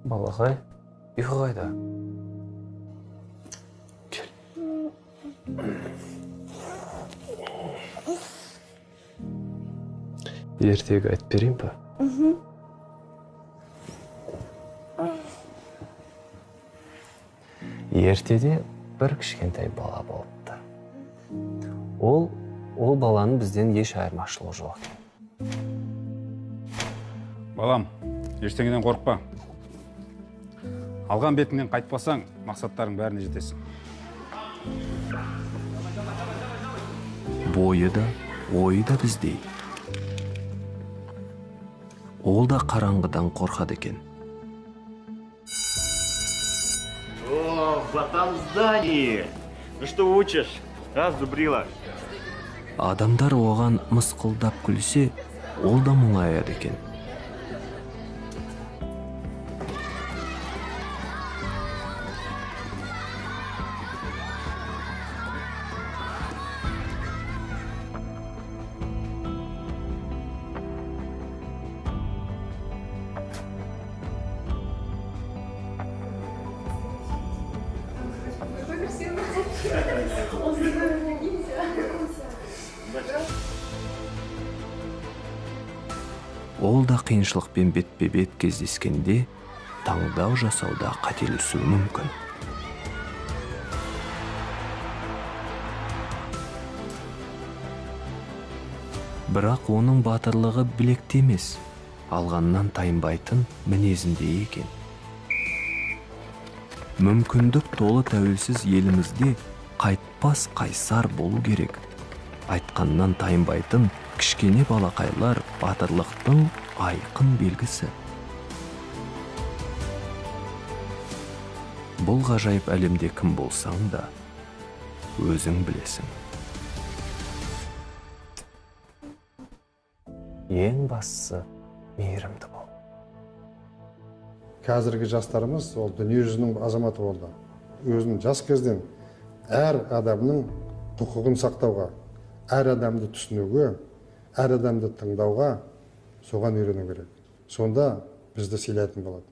Балақай, ұйқы қайда? Кел. Ертегі айтып берейін ба? Ертеде бір кішкентай бала болыпты. Ол баланың бізден еш айырмашылығы жоқ екен. Балам, ештеңеден қорықпа. Алған бетіңнен қайтпасаң, мақсаттарың бәріне жетесің. Бойы да, ойы да біздей. Ол да қараңғыдан қорқады екен. О, братан в здании! Ну что учишь? А, зубрила? Адамдар оған мысқылдап күлсе, ол да мұңаяды екен. Ол да қиыншылықпен бетпе-бет кездескенде таңдау жасауда қателесуі мүмкін. Бірақ оның батырлығы білекте емес, алғаннан тайынбайтын мінезінде екен. Мүмкіндік толы тәуелсіз елімізде қайтпас қайсар болу керек. Айтқаннан тайынбайтын кішкене балақайлар батырлықтың айқын белгісі. Бұл ғажайып әлемде кім болсаң да, өзің білесің. Ең бастысы мейірімді бол. Қазіргі жастарымыз ол дүние жүзінің азаматы болды. Өзінің жас кезден әр адамның құқығын сақтауға, әр адамды түсінуге, әр адамды тыңдауға соған үйрену керек. Сонда бізді сыйлайтын болады.